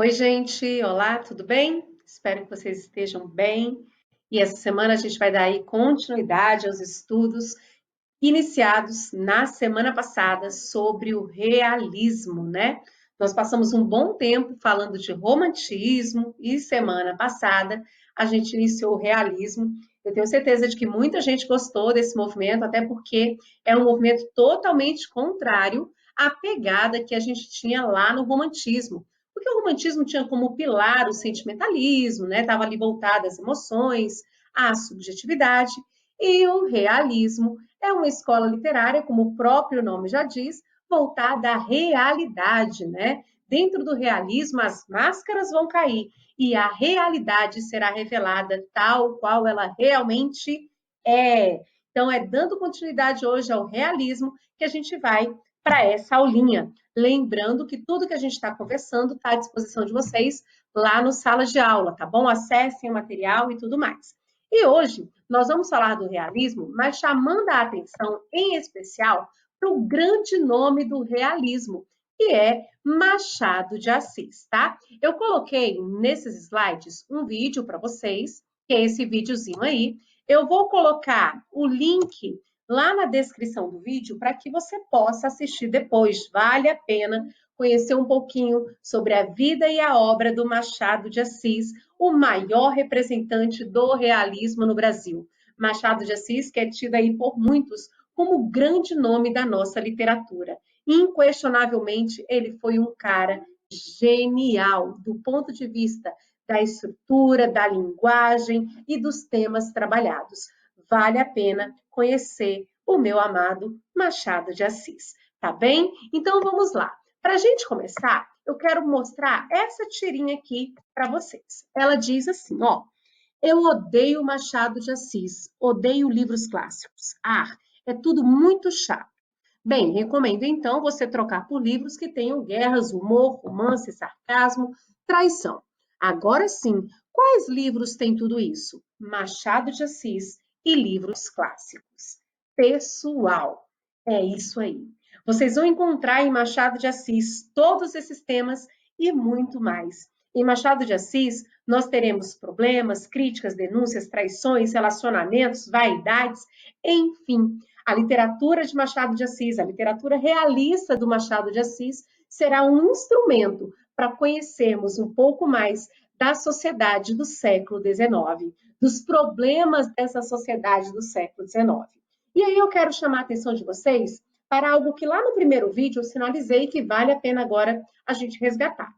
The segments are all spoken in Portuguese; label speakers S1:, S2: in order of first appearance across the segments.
S1: Oi, gente. Olá, tudo bem? Espero que vocês estejam bem. E essa semana a gente vai dar aí continuidade aos estudos iniciados na semana passada sobre o realismo, né? Nós passamos um bom tempo falando de romantismo e semana passada a gente iniciou o realismo. Eu tenho certeza de que muita gente gostou desse movimento, até porque é um movimento totalmente contrário à pegada que a gente tinha lá no romantismo. Porque o romantismo tinha como pilar o sentimentalismo, né? Estava ali voltado às emoções, à subjetividade, e o realismo é uma escola literária, como o próprio nome já diz, voltada à realidade, né? Dentro do realismo, as máscaras vão cair e a realidade será revelada tal qual ela realmente é. Então, é dando continuidade hoje ao realismo que a gente vai para essa aulinha. Lembrando que tudo que a gente está conversando está à disposição de vocês lá no sala de aula, tá bom? Acessem o material e tudo mais. E hoje nós vamos falar do realismo, mas chamando a atenção em especial para o grande nome do realismo, que é Machado de Assis, tá? Eu coloquei nesses slides um vídeo para vocês, que é esse videozinho aí. Eu vou colocar o link lá na descrição do vídeo para que você possa assistir depois. Vale a pena conhecer um pouquinho sobre a vida e a obra do Machado de Assis, o maior representante do realismo no Brasil. Machado de Assis, que é tido aí por muitos como o grande nome da nossa literatura. Inquestionavelmente, ele foi um cara genial do ponto de vista da estrutura, da linguagem e dos temas trabalhados. Vale a pena conhecer o meu amado Machado de Assis, tá bem? Então vamos lá. Para a gente começar, eu quero mostrar essa tirinha aqui para vocês. Ela diz assim, ó: eu odeio Machado de Assis, odeio livros clássicos. Ah, é tudo muito chato. Bem, recomendo então você trocar por livros que tenham guerras, humor, romance, sarcasmo, traição. Agora sim, quais livros têm tudo isso? Machado de Assis e livros clássicos. Pessoal, é isso aí. Vocês vão encontrar em Machado de Assis todos esses temas e muito mais. Em Machado de Assis, nós teremos problemas, críticas, denúncias, traições, relacionamentos, vaidades, enfim. A literatura de Machado de Assis, a literatura realista do Machado de Assis, será um instrumento para conhecermos um pouco mais da sociedade do século XIX, dos problemas dessa sociedade do século XIX. E aí eu quero chamar a atenção de vocês para algo que lá no primeiro vídeo eu sinalizei que vale a pena agora a gente resgatar.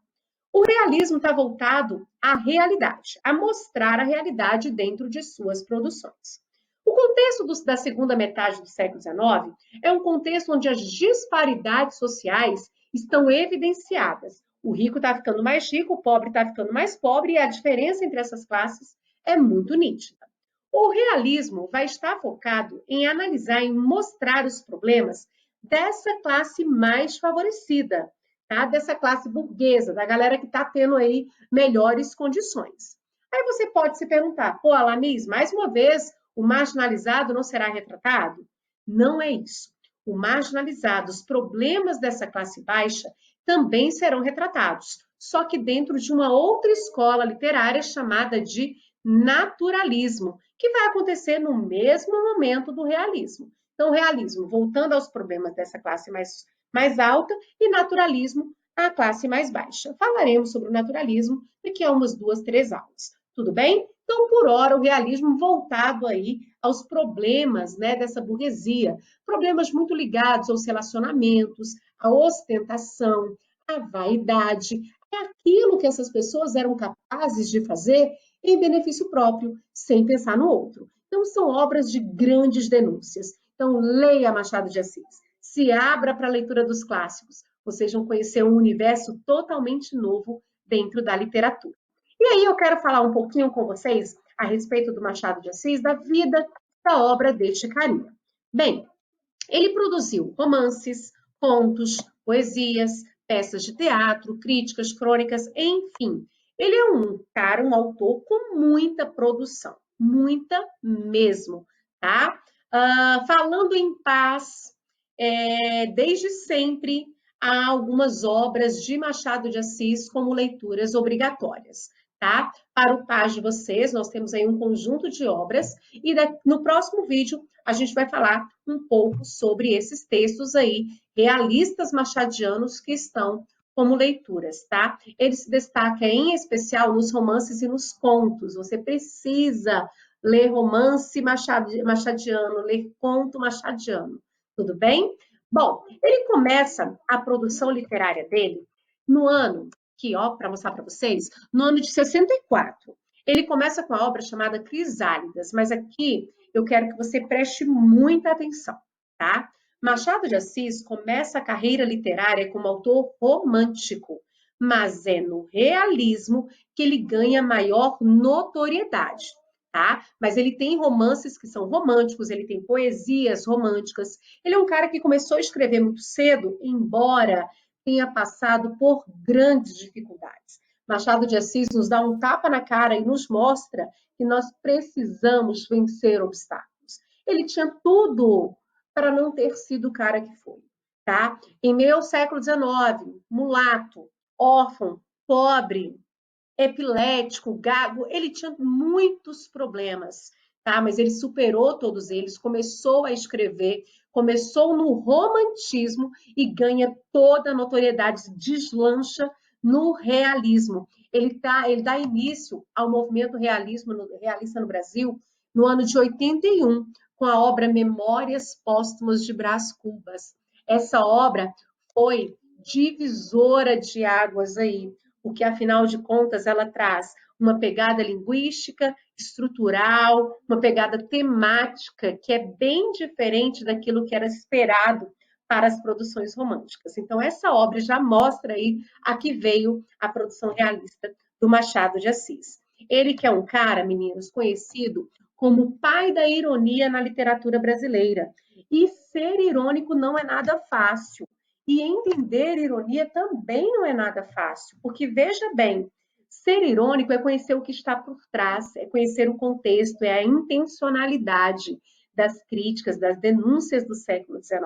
S1: O realismo está voltado à realidade, a mostrar a realidade dentro de suas produções. O contexto da segunda metade do século XIX é um contexto onde as disparidades sociais estão evidenciadas. O rico está ficando mais rico, o pobre está ficando mais pobre, e a diferença entre essas classes é muito nítida. O realismo vai estar focado em analisar e mostrar os problemas dessa classe mais favorecida, tá? Dessa classe burguesa, da galera que está tendo aí melhores condições. Aí você pode se perguntar, pô, Alanis, mais uma vez, o marginalizado não será retratado? Não é isso. O marginalizado, os problemas dessa classe baixa também serão retratados, só que dentro de uma outra escola literária chamada de naturalismo, que vai acontecer no mesmo momento do realismo. Então, realismo voltando aos problemas dessa classe mais alta e naturalismo à classe mais baixa. Falaremos sobre o naturalismo daqui a umas 2, 3 aulas. Tudo bem? Então, por hora, o realismo voltado aí aos problemas, né, dessa burguesia, problemas muito ligados aos relacionamentos, à ostentação, à vaidade, aquilo que essas pessoas eram capazes de fazer em benefício próprio, sem pensar no outro. Então, são obras de grandes denúncias. Então, leia Machado de Assis, se abra para a leitura dos clássicos. Vocês vão conhecer um universo totalmente novo dentro da literatura. E aí eu quero falar um pouquinho com vocês a respeito do Machado de Assis, da vida, da obra deste carinha. Bem, ele produziu romances, contos, poesias, peças de teatro, críticas, crônicas, enfim. Ele é um cara, um autor com muita produção, muita mesmo, tá? Falando em paz, desde sempre há algumas obras de Machado de Assis como leituras obrigatórias, tá? Para o par de vocês, nós temos aí um conjunto de obras e no próximo vídeo a gente vai falar um pouco sobre esses textos aí realistas machadianos que estão como leituras, tá? Ele se destaca em especial nos romances e nos contos. Você precisa ler romance machadiano, ler conto machadiano, tudo bem? Bom, ele começa a produção literária dele no ano que, ó, para mostrar para vocês, no ano de 64. Ele começa com a obra chamada Crisálidas, mas aqui eu quero que você preste muita atenção, tá? Machado de Assis começa a carreira literária como autor romântico, mas é no realismo que ele ganha maior notoriedade, tá? Mas ele tem romances que são românticos, ele tem poesias românticas. Ele é um cara que começou a escrever muito cedo, embora tenha passado por grandes dificuldades. Machado de Assis nos dá um tapa na cara e nos mostra que nós precisamos vencer obstáculos. Ele tinha tudo para não ter sido o cara que foi, tá? Em meio ao século XIX, mulato, órfão, pobre, epilético, gago, ele tinha muitos problemas, tá? Mas ele superou todos eles, começou a escrever, começou no romantismo e ganha toda a notoriedade, deslancha no realismo. Ele dá início ao movimento realista no Brasil no ano de 81, com a obra Memórias Póstumas de Brás Cubas. Essa obra foi divisora de águas aí, porque afinal de contas ela traz uma pegada linguística, estrutural, uma pegada temática que é bem diferente daquilo que era esperado para as produções românticas. Então essa obra já mostra aí a que veio a produção realista do Machado de Assis. Ele que é um cara, meninos, conhecido como o pai da ironia na literatura brasileira. E ser irônico não é nada fácil. E entender ironia também não é nada fácil, porque veja bem, ser irônico é conhecer o que está por trás, é conhecer o contexto, é a intencionalidade das críticas, das denúncias do século XIX.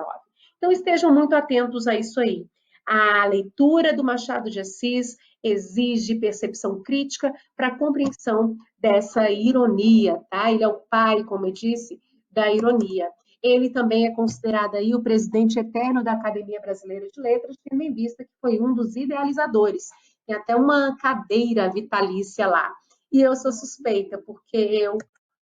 S1: Então estejam muito atentos a isso aí. A leitura do Machado de Assis exige percepção crítica para a compreensão dessa ironia, tá? Ele é o pai, como eu disse, da ironia. Ele também é considerado aí o presidente eterno da Academia Brasileira de Letras, tendo em vista que foi um dos idealizadores. Tem até uma cadeira vitalícia lá. E eu sou suspeita, porque eu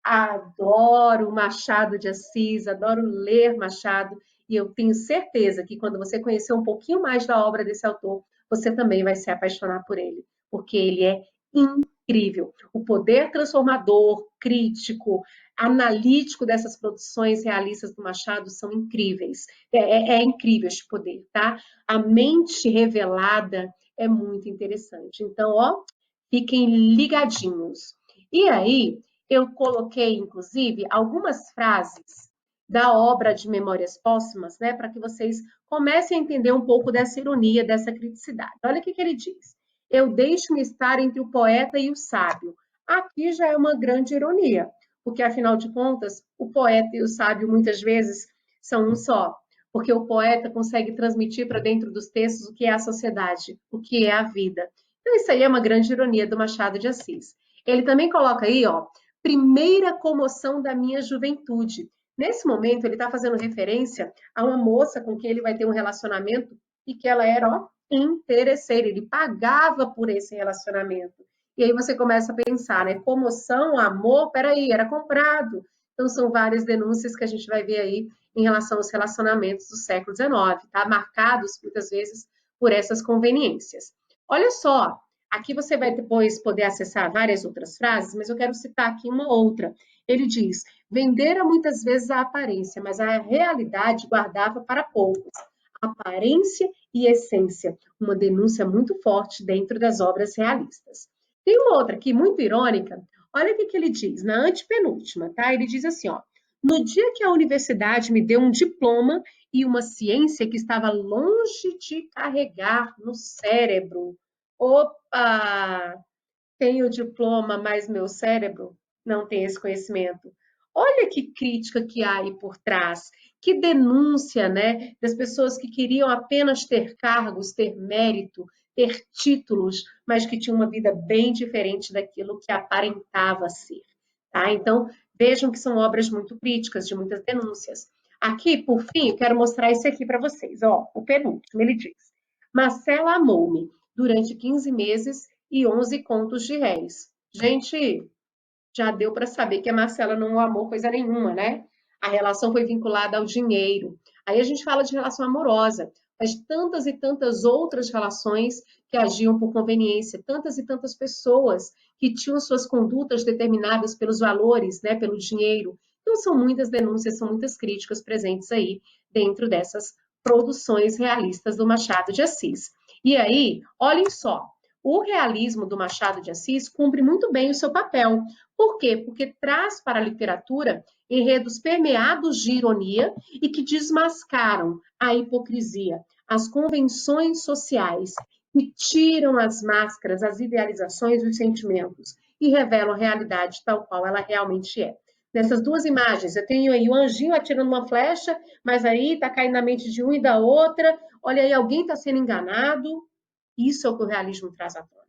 S1: adoro Machado de Assis, adoro ler Machado, e eu tenho certeza que quando você conhecer um pouquinho mais da obra desse autor, você também vai se apaixonar por ele, porque ele é incrível. O poder transformador, crítico, analítico dessas produções realistas do Machado são incríveis. É incrível este poder, tá? A mente revelada é muito interessante. Então, ó, fiquem ligadinhos. E aí, eu coloquei, inclusive, algumas frases da obra de Memórias Póstumas, né, para que vocês comecem a entender um pouco dessa ironia, dessa criticidade. Olha o que ele diz. Eu deixo-me estar entre o poeta e o sábio. Aqui já é uma grande ironia, porque, afinal de contas, o poeta e o sábio, muitas vezes, são um só. Porque o poeta consegue transmitir para dentro dos textos o que é a sociedade, o que é a vida. Então, isso aí é uma grande ironia do Machado de Assis. Ele também coloca aí, ó, primeira comoção da minha juventude. Nesse momento, ele está fazendo referência a uma moça com quem ele vai ter um relacionamento e que ela era, ó, interesseira, ele pagava por esse relacionamento. E aí você começa a pensar, né? Comoção, amor, peraí, era comprado. Então, são várias denúncias que a gente vai ver aí em relação aos relacionamentos do século XIX, tá? Marcados, muitas vezes, por essas conveniências. Olha só, aqui você vai depois poder acessar várias outras frases, mas eu quero citar aqui uma outra. Ele diz: vendera muitas vezes a aparência, mas a realidade guardava para poucos. Aparência e essência, uma denúncia muito forte dentro das obras realistas. Tem uma outra aqui, muito irônica. Olha o que ele diz, na antepenúltima, tá? Ele diz assim, ó. No dia que a universidade me deu um diploma e uma ciência que estava longe de carregar no cérebro. Opa! Tenho o diploma, mas meu cérebro não tem esse conhecimento. Olha que crítica que há aí por trás. Que denúncia, né, das pessoas que queriam apenas ter cargos, ter mérito, ter títulos, mas que tinham uma vida bem diferente daquilo que aparentava ser. Tá? Então, vejam que são obras muito críticas, de muitas denúncias. Aqui, por fim, eu quero mostrar esse aqui para vocês. Ó, o penúltimo, ele diz: Marcela amou-me durante 15 meses e 11 contos de réis. Gente, já deu para saber que a Marcela não amou coisa nenhuma, né? A relação foi vinculada ao dinheiro. Aí a gente fala de relação amorosa, mas tantas e tantas outras relações que agiam por conveniência, tantas e tantas pessoas que tinham suas condutas determinadas pelos valores, né, pelo dinheiro. Então são muitas denúncias, são muitas críticas presentes aí dentro dessas produções realistas do Machado de Assis. E aí, olhem só, o realismo do Machado de Assis cumpre muito bem o seu papel. Por quê? Porque traz para a literatura enredos permeados de ironia e que desmascaram a hipocrisia, as convenções sociais, que tiram as máscaras, as idealizações dos sentimentos e revelam a realidade tal qual ela realmente é. Nessas duas imagens, eu tenho aí o anjinho atirando uma flecha, mas aí está caindo na mente de um e da outra. Olha aí, alguém está sendo enganado. Isso é o que o realismo traz à tona.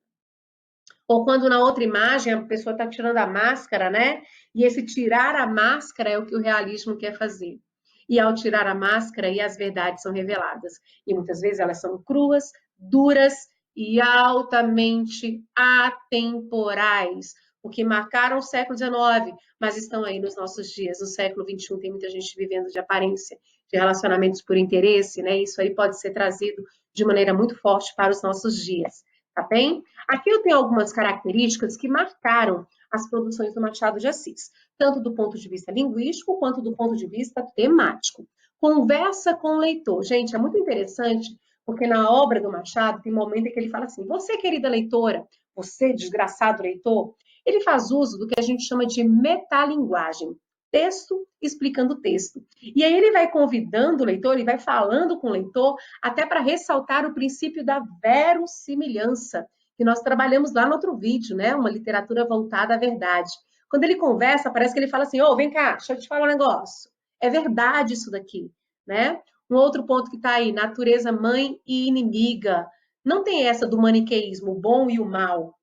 S1: Ou quando na outra imagem a pessoa está tirando a máscara, né? E esse tirar a máscara é o que o realismo quer fazer. E ao tirar a máscara, aí as verdades são reveladas. E muitas vezes elas são cruas, duras e altamente atemporais, porque marcaram o século XIX, mas estão aí nos nossos dias. No século XXI tem muita gente vivendo de aparência, de relacionamentos por interesse, né? Isso aí pode ser trazido de maneira muito forte para os nossos dias, tá bem? Aqui eu tenho algumas características que marcaram as produções do Machado de Assis, tanto do ponto de vista linguístico quanto do ponto de vista temático. Conversa com o leitor. Gente, é muito interessante, porque na obra do Machado tem um momento em que ele fala assim: você, querida leitora, você, desgraçado leitor, ele faz uso do que a gente chama de metalinguagem. Texto explicando texto. E aí ele vai convidando o leitor, ele vai falando com o leitor, até para ressaltar o princípio da verossimilhança, que nós trabalhamos lá no outro vídeo, né? Uma literatura voltada à verdade. Quando ele conversa, parece que ele fala assim: ô, vem cá, deixa eu te falar um negócio. É verdade isso daqui, né? Um outro ponto que está aí, natureza mãe e inimiga. Não tem essa do maniqueísmo, o bom e o mal.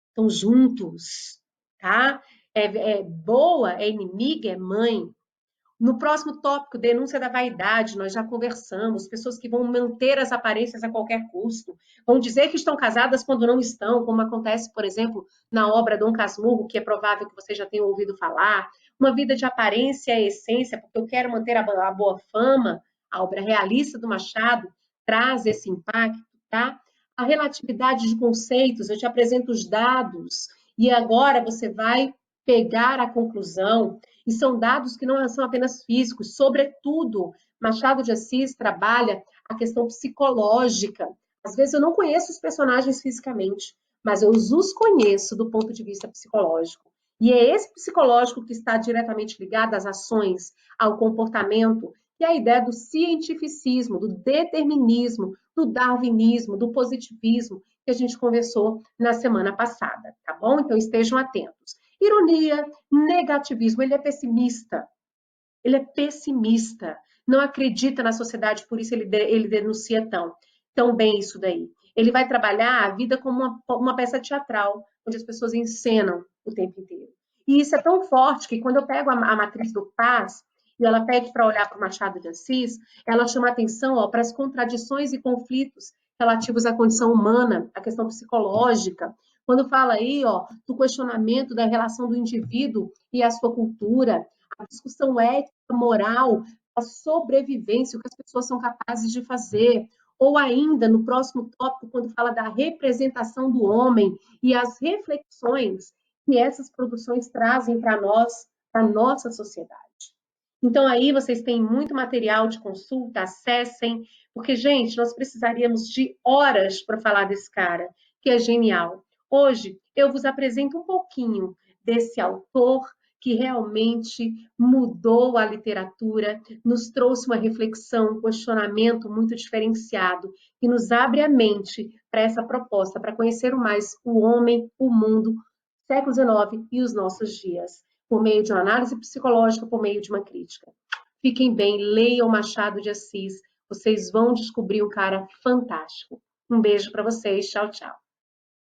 S1: Estão juntos, tá? É boa, é inimiga, é mãe. No próximo tópico, denúncia da vaidade, nós já conversamos. Pessoas que vão manter as aparências a qualquer custo, vão dizer que estão casadas quando não estão, como acontece, por exemplo, na obra Dom Casmurro, que é provável que você já tenha ouvido falar. Uma vida de aparência é essência, porque eu quero manter a boa fama. A obra realista do Machado traz esse impacto, tá? A relatividade de conceitos, eu te apresento os dados, e agora você vai pegar a conclusão. E são dados que não são apenas físicos, sobretudo, Machado de Assis trabalha a questão psicológica. Às vezes eu não conheço os personagens fisicamente, mas eu os conheço do ponto de vista psicológico. E é esse psicológico que está diretamente ligado às ações, ao comportamento, e a ideia do cientificismo, do determinismo, do darwinismo, do positivismo, que a gente conversou na semana passada, tá bom? Então estejam atentos. Ironia, negativismo, ele é pessimista. Ele é pessimista. Não acredita na sociedade, por isso ele denuncia tão bem isso daí. Ele vai trabalhar a vida como uma peça teatral, onde as pessoas encenam o tempo inteiro. E isso é tão forte que quando eu pego a matriz do Paz, e ela pede para olhar para o Machado de Assis, ela chama atenção para as contradições e conflitos relativos à condição humana, à questão psicológica, quando fala aí, do questionamento da relação do indivíduo e a sua cultura, a discussão ética, moral, a sobrevivência, o que as pessoas são capazes de fazer. Ou ainda, no próximo tópico, quando fala da representação do homem e as reflexões que essas produções trazem para nós, para a nossa sociedade. Então, aí vocês têm muito material de consulta, acessem, porque, gente, nós precisaríamos de horas para falar desse cara, que é genial. Hoje, eu vos apresento um pouquinho desse autor que realmente mudou a literatura, nos trouxe uma reflexão, um questionamento muito diferenciado, que nos abre a mente para essa proposta, para conhecer mais o homem, o mundo, século XIX e os nossos dias, por meio de uma análise psicológica, por meio de uma crítica. Fiquem bem, leiam Machado de Assis. Vocês vão descobrir um cara fantástico. Um beijo para vocês. Tchau, tchau.